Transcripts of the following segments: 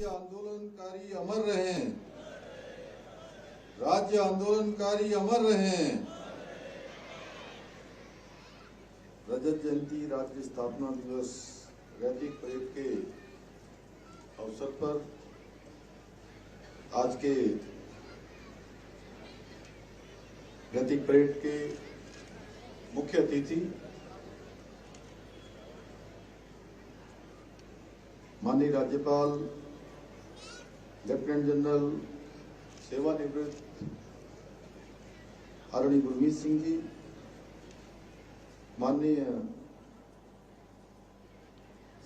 राज्य आंदोलनकारी अमर रहें, राज्य आंदोलनकारी अमर रहें। रजत जयंती राज्य स्थापना दिवस रैतिक परेड के अवसर पर आज के रैतिक परेड के मुख्य अतिथि माननीय राज्यपाल लेफ्टिनेंट जनरल सेवानिवृत्त आदरणीय गुरमीत सिंह जी, माननीय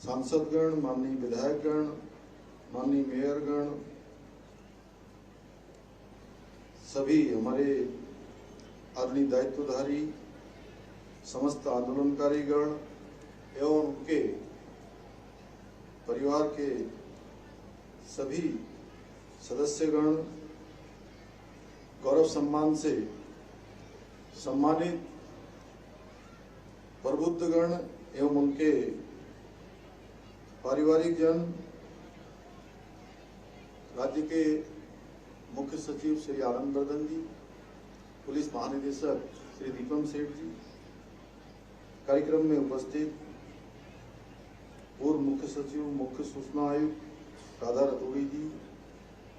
सांसदगण, माननीय विधायकगण, माननीय मेयरगण, सभी हमारे आदरणीय दायित्वधारी समस्त आंदोलनकारीगण एवं उनके परिवार के सभी सदस्यगण, गौरव सम्मान से सम्मानित प्रबुद्धगण एवं उनके पारिवारिक जन, राज्य के मुख्य सचिव श्री आनंद वर्धन जी, पुलिस महानिदेशक श्री दीपम सेठ जी, कार्यक्रम में उपस्थित पूर्व मुख्य सचिव मुख्य सूचना आयुक्त राधा रतूड़ी जी,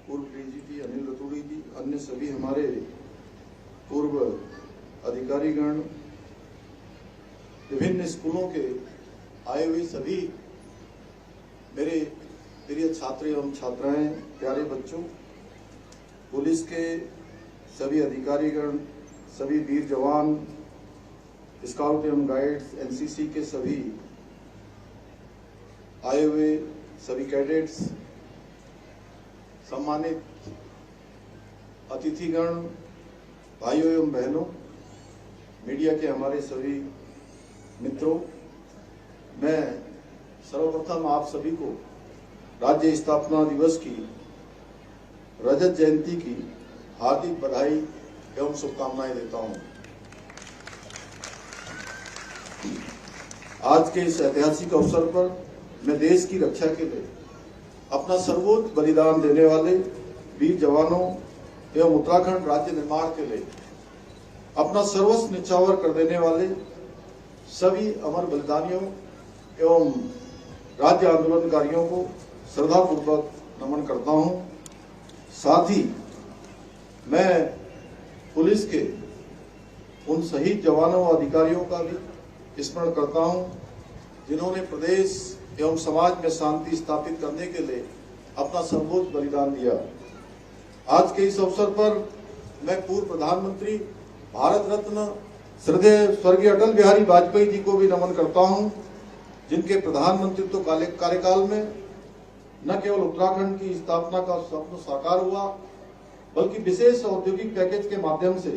पूर्व डीजीपी अनिल रतूड़ी जी, अन्य सभी हमारे पूर्व अधिकारीगण, विभिन्न स्कूलों के आए हुए सभी मेरे प्रिय छात्र एवं छात्राएं, प्यारे बच्चों, पुलिस के सभी अधिकारीगण, सभी वीर जवान, स्काउट एवं गाइड्स, एनसीसी के सभी आए हुए सभी कैडेट्स, सम्मानित अतिथिगण, भाइयों एवं बहनों, मीडिया के हमारे सभी मित्रों, मैं सर्वप्रथम आप सभी को राज्य स्थापना दिवस की, रजत जयंती की हार्दिक बधाई एवं शुभकामनाएं देता हूं। आज के इस ऐतिहासिक अवसर पर मैं देश की रक्षा के लिए अपना सर्वोच्च बलिदान देने वाले वीर जवानों एवं उत्तराखंड राज्य निर्माण के लिए अपना सर्वस्व न्यौछावर कर देने वाले सभी अमर बलिदानियों एवं राज्य आंदोलनकारियों को श्रद्धापूर्वक नमन करता हूं। साथ ही मैं पुलिस के उन शहीद जवानों और अधिकारियों का भी स्मरण करता हूं जिन्होंने प्रदेश एवं समाज में शांति स्थापित करने के लिए अपना सर्वोच्च बलिदान दिया। आज के इस अवसर पर मैं पूर्व प्रधानमंत्री भारत रत्न श्रद्धेय स्वर्गीय अटल बिहारी वाजपेयी जी को भी नमन करता हूं, जिनके प्रधानमंत्रित्व कार्यकाल में न केवल उत्तराखंड की स्थापना का स्वप्न साकार हुआ, बल्कि विशेष औद्योगिक पैकेज के माध्यम से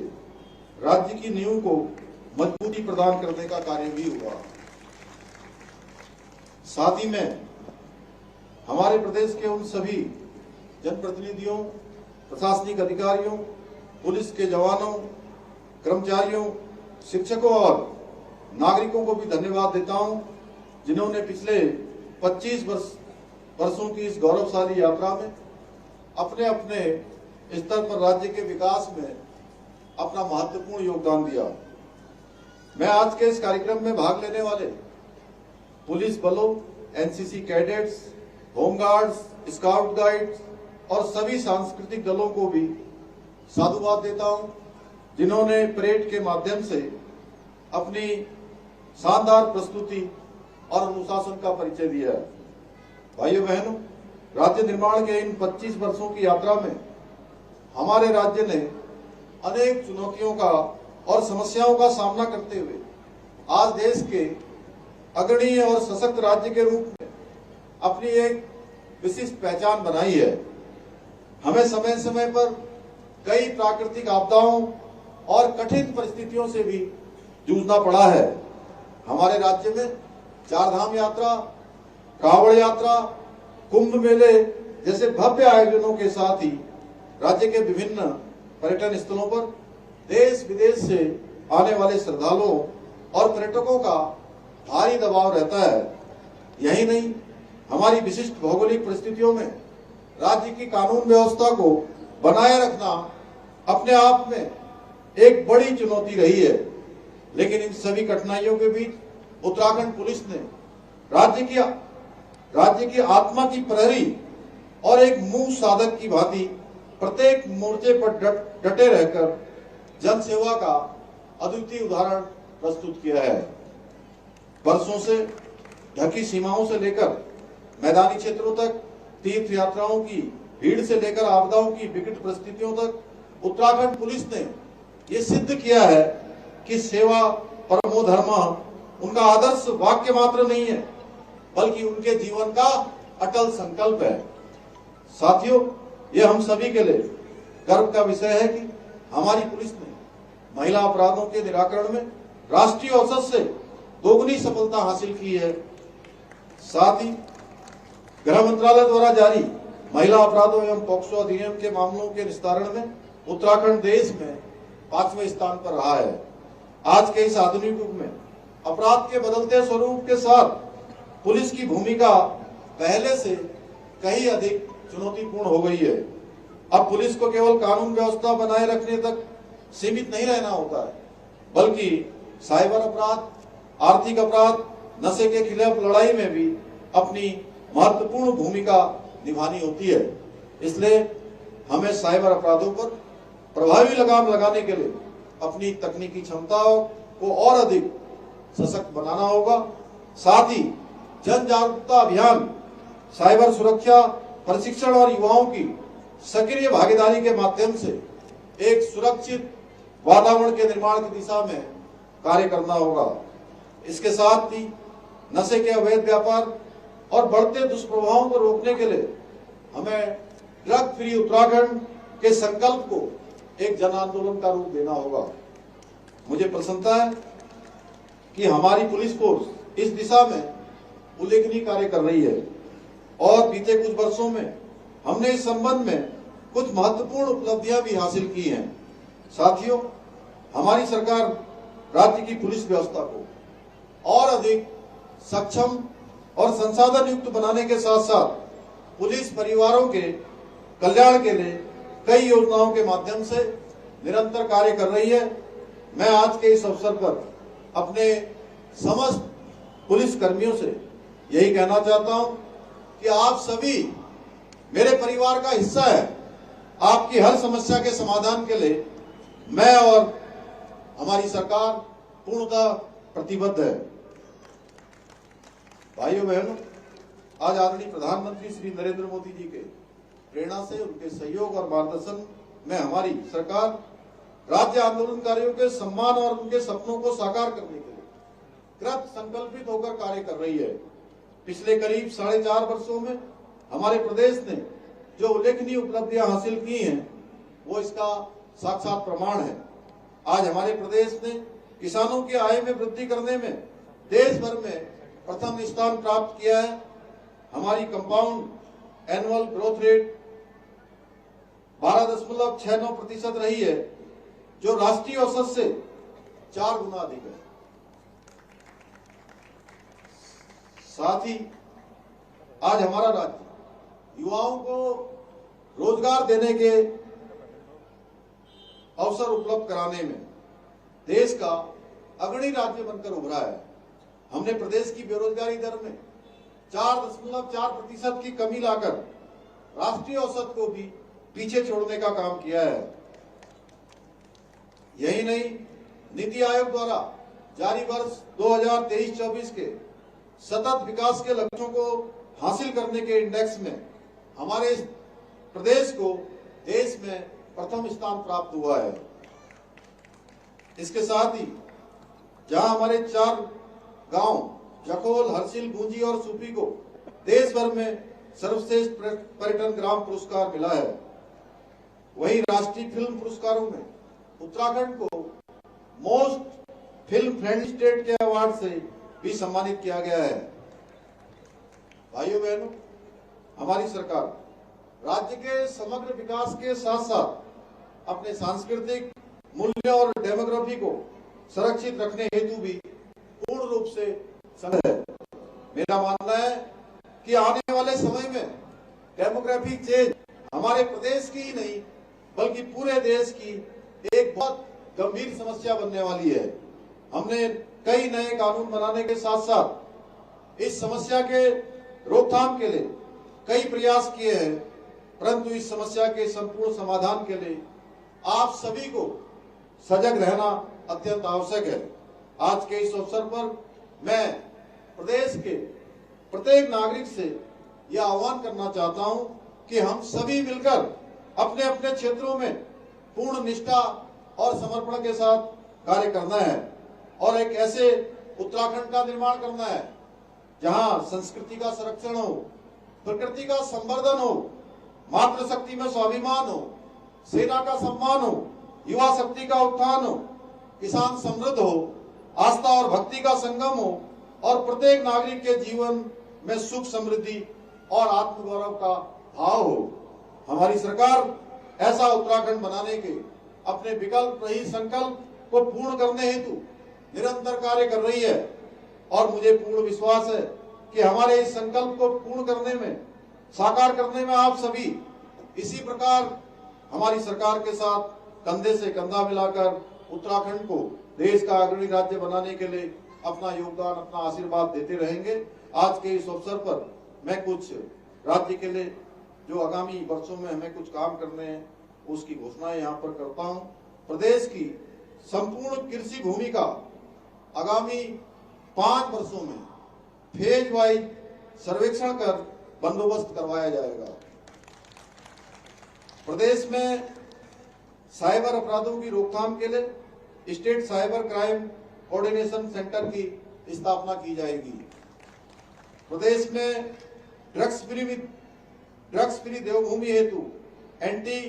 राज्य की नींव को मजबूती प्रदान करने का कार्य भी हुआ। साथ ही में हमारे प्रदेश के उन सभी जनप्रतिनिधियों, प्रशासनिक अधिकारियों, पुलिस के जवानों, कर्मचारियों, शिक्षकों और नागरिकों को भी धन्यवाद देता हूं, जिन्होंने पिछले 25 वर्षों की इस गौरवशाली यात्रा में अपने अपने स्तर पर राज्य के विकास में अपना महत्वपूर्ण योगदान दिया। मैं आज के इस कार्यक्रम में भाग लेने वाले पुलिस बलों, NCC cadets, home guards, scout guides और सभी सांस्कृतिक दलों को भी साधुवाद देता हूं, जिन्होंने परेड के माध्यम से अपनी शानदार प्रस्तुति और अनुशासन का परिचय दिया है। भाइयों बहनों, राज्य निर्माण के इन 25 वर्षों की यात्रा में हमारे राज्य ने अनेक चुनौतियों का और समस्याओं का सामना करते हुए आज देश के अग्रणीय और सशक्त राज्य के रूप में अपनी एक विशिष्ट पहचान बनाई है। हमें समय समय पर कई प्राकृतिक आपदाओं और कठिन परिस्थितियों से भी जूझना पड़ा है। हमारे राज्य में चारधाम यात्रा, कांवड़ यात्रा, कुंभ मेले जैसे भव्य आयोजनों के साथ ही राज्य के विभिन्न पर्यटन स्थलों पर देश विदेश से आने वाले श्रद्धालुओं और पर्यटकों का भारी दबाव रहता है। यही नहीं, हमारी विशिष्ट भौगोलिक परिस्थितियों में राज्य की कानून व्यवस्था को बनाए रखना अपने आप में एक बड़ी चुनौती रही है। लेकिन इन सभी कठिनाइयों के बीच उत्तराखंड पुलिस ने राज्य की आत्मा की प्रहरी और एक मूक साधक की भांति प्रत्येक मोर्चे पर डटे रहकर जन सेवा का अद्वितीय उदाहरण प्रस्तुत किया है। वर्षों से ढकी सीमाओं से लेकर मैदानी क्षेत्रों तक, तीर्थ यात्राओं की भीड़ से लेकर आपदाओं की विकट परिस्थितियों तक उत्तराखंड पुलिस ने ये सिद्ध किया है कि सेवा परमो धर्मः उनका आदर्श वाक्य मात्र नहीं है, बल्कि उनके जीवन का अटल संकल्प है। साथियों, ये हम सभी के लिए गर्व का विषय है कि हमारी पुलिस ने महिला अपराधों के निराकरण में राष्ट्रीय औसत से दोगुनी सफलता हासिल की है। साथ ही गृह मंत्रालय द्वारा जारी महिला अपराधों एवं पॉक्सो अधिनियम के मामलों के निस्तारण में उत्तराखंड देश में 5वें स्थान पर रहा है। आज के इस आधुनिक युग में अपराध के बदलते स्वरूप के साथ पुलिस की भूमिका पहले से कहीं अधिक चुनौतीपूर्ण हो गई है। अब पुलिस को केवल कानून व्यवस्था बनाए रखने तक सीमित नहीं रहना होता है, बल्कि साइबर अपराध, आर्थिक अपराध, नशे के खिलाफ लड़ाई में भी अपनी महत्वपूर्ण भूमिका निभानी होती है। इसलिए हमें साइबर अपराधों पर प्रभावी लगाम लगाने के लिए अपनी तकनीकी क्षमताओं को और अधिक सशक्त बनाना होगा। साथ ही जन जागरूकता अभियान, साइबर सुरक्षा प्रशिक्षण और युवाओं की सक्रिय भागीदारी के माध्यम से एक सुरक्षित वातावरण के निर्माण की दिशा में कार्य करना होगा। इसके साथ ही नशे के अवैध व्यापार और बढ़ते दुष्प्रभावों को रोकने के लिए हमें ड्रग फ्री उत्तराखंड के संकल्प को एक जन आंदोलन का रूप देना होगा। मुझे प्रसन्नता है कि हमारी पुलिस फोर्स इस दिशा में उल्लेखनीय कार्य कर रही है और बीते कुछ वर्षों में हमने इस संबंध में कुछ महत्वपूर्ण उपलब्धियां भी हासिल की हैं। साथियों, हमारी सरकार राज्य की पुलिस व्यवस्था को और अधिक सक्षम और संसाधन युक्त बनाने के साथ साथ पुलिस परिवारों के कल्याण के लिए कई योजनाओं के माध्यम से निरंतर कार्य कर रही है। मैं आज के इस अवसर पर अपने समस्त पुलिस कर्मियों से यही कहना चाहता हूं कि आप सभी मेरे परिवार का हिस्सा है। आपकी हर समस्या के समाधान के लिए मैं और हमारी सरकार पूर्णतः प्रतिबद्ध है। भाइयों बहनों, आज आदरणीय प्रधानमंत्री श्री नरेंद्र मोदी जी के प्रेरणा से, उनके सहयोग और मार्गदर्शन में हमारी सरकार राज्य आंदोलनकारियों के सम्मान और उनके सपनों को साकार करने के लिए कृत संकल्पित होकर कार्य कर रही है। पिछले करीब 4.5 वर्षों में हमारे प्रदेश ने जो उल्लेखनीय उपलब्धियां हासिल की हैं, वो इसका साक्षात प्रमाण है। आज हमारे प्रदेश ने किसानों की आय में वृद्धि करने में देश भर में प्रथम स्थान प्राप्त किया है। हमारी कंपाउंड एनुअल ग्रोथ रेट 12.69% रही है, जो राष्ट्रीय औसत से 4 गुना अधिक है। साथ ही आज हमारा राज्य युवाओं को रोजगार देने के अवसर उपलब्ध कराने में देश का अग्रणी राज्य बनकर उभरा है। हमने प्रदेश की बेरोजगारी दर में 4.4% की कमी लाकर राष्ट्रीय औसत को भी पीछे छोड़ने का काम किया है। यही नहीं, नीति आयोग द्वारा जारी वर्ष 2023-24 के सतत विकास के लक्ष्यों को हासिल करने के इंडेक्स में हमारे प्रदेश को देश में प्रथम स्थान प्राप्त हुआ है। इसके साथ ही जहां हमारे 4 गांव जखोल, हरसिल, गूंजी और सूपी को देश भर में सर्वश्रेष्ठ पर्यटन ग्राम पुरस्कार मिला है, वहीं राष्ट्रीय फिल्म पुरस्कारों में उत्तराखंड को मोस्ट फिल्म फ्रेंडली स्टेट के अवार्ड से भी सम्मानित किया गया है। भाइयों बहनों, हमारी सरकार राज्य के समग्र विकास के साथ साथ अपने सांस्कृतिक मूल्यों और डेमोग्राफी को सुरक्षित रखने हेतु भी पूर्ण रूप से संबद्ध है। मेरा मानना है कि आने वाले समय में डेमोग्राफिक चेंज हमारे प्रदेश की ही नहीं बल्कि पूरे देश की एक बहुत गंभीर समस्या बनने वाली है। हमने कई नए कानून बनाने के साथ साथ इस समस्या के रोकथाम के लिए कई प्रयास किए हैं, परंतु इस समस्या के संपूर्ण समाधान के लिए आप सभी को सजग रहना अत्यंत आवश्यक है। आज के इस अवसर पर मैं प्रदेश के प्रत्येक नागरिक से यह आह्वान करना चाहता हूं कि हम सभी मिलकर अपने अपने क्षेत्रों में पूर्ण निष्ठा और समर्पण के साथ कार्य करना है और एक ऐसे उत्तराखंड का निर्माण करना है जहां संस्कृति का संरक्षण हो, प्रकृति का संवर्धन हो, मातृशक्ति में स्वाभिमान हो, सेना का सम्मान हो, युवा शक्ति का उत्थान हो, किसान समृद्ध हो, आस्था और भक्ति का संगम हो और प्रत्येक नागरिक के जीवन में सुख समृद्धि और आत्मगौरव का भाव हो। हमारी सरकार ऐसा उत्तराखंड बनाने के अपने विकल्प रहित संकल्प को पूर्ण करने हेतु निरंतर कार्य कर रही है और मुझे पूर्ण विश्वास है कि हमारे इस संकल्प को पूर्ण करने में, साकार करने में आप सभी इसी प्रकार हमारी सरकार के साथ कंधे से कंधा मिलाकर उत्तराखंड को देश का अग्रणी राज्य बनाने के लिए अपना योगदान, अपना आशीर्वाद देते रहेंगे। आज के इस अवसर पर मैं कुछ राज्य के लिए जो आगामी वर्षों में हमें कुछ काम करने हैं उसकी घोषणाएं यहाँ पर करता हूँ। प्रदेश की संपूर्ण कृषि भूमि का आगामी 5 वर्षों में फेज वाइज सर्वेक्षण कर बंदोबस्त करवाया जाएगा। प्रदेश में साइबर अपराधों की रोकथाम के लिए state cyber crime coordination centre की स्थापना की जाएगी। प्रदेश में ड्रग्स फ्री देवभूमि हेतु एंटी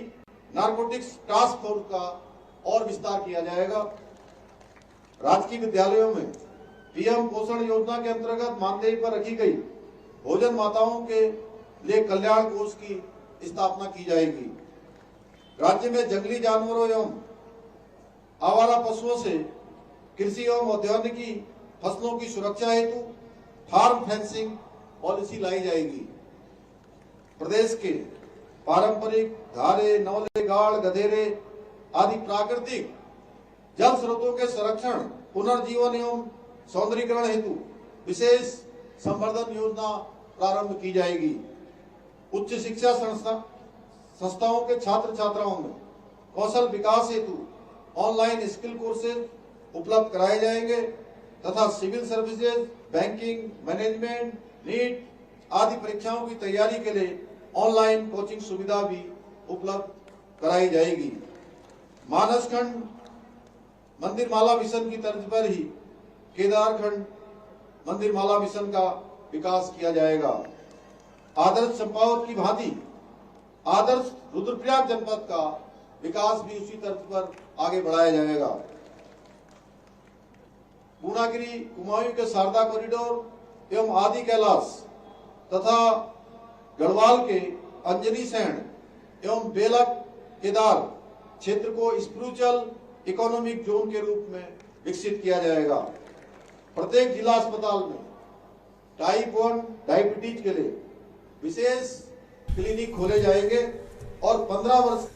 नारकोटिक्स टास्क फोर्स का और विस्तार किया जाएगा। राजकीय विद्यालयों में पीएम पोषण योजना के अंतर्गत मानदेय पर रखी गई भोजन माताओं के लिए कल्याण कोष की स्थापना की जाएगी। राज्य में जंगली जानवरों एवं आवारा पशुओं से कृषि एवं औद्योगिकी फसलों की सुरक्षा हेतु फार्म फेंसिंग पॉलिसी लाई जाएगी। प्रदेश के पारंपरिक धारे, नवले, गाड़, गधेरे आदि प्राकृतिक जल स्रोतों के संरक्षण, पुनर्जीवन एवं सौंदर्यीकरण हेतु विशेष संवर्धन योजना प्रारंभ की जाएगी। उच्च शिक्षा संस्थाओं के छात्र छात्राओं में कौशल विकास हेतु ऑनलाइन स्किल कोर्सेज उपलब्ध कराए जाएंगे तथा civil services, banking, management, NEET आदि परीक्षाओं की तैयारी के लिए ऑनलाइन कोचिंग सुविधा भी उपलब्ध कराई जाएगी। मानसखंड मंदिर माला मिशन की तर्ज पर ही केदारखंड मंदिर माला मिशन का विकास किया जाएगा। आदर्श चंपावत की भांति आदर्श रुद्रप्रयाग जनपद का विकास भी उसी तर्ज पर आगे बढ़ाया जाएगा। पूर्णागिरी कुमायूं के शारदा कॉरिडोर एवं आदि कैलाश तथा गढ़वाल के अंजनी सैंड एवं बेलक केदार क्षेत्र को स्पिरिचुअल इकोनॉमिक जोन के रूप में विकसित किया जाएगा। प्रत्येक जिला अस्पताल में टाइप 1 डायबिटीज के लिए विशेष क्लिनिक खोले जाएंगे और 15 वर्ष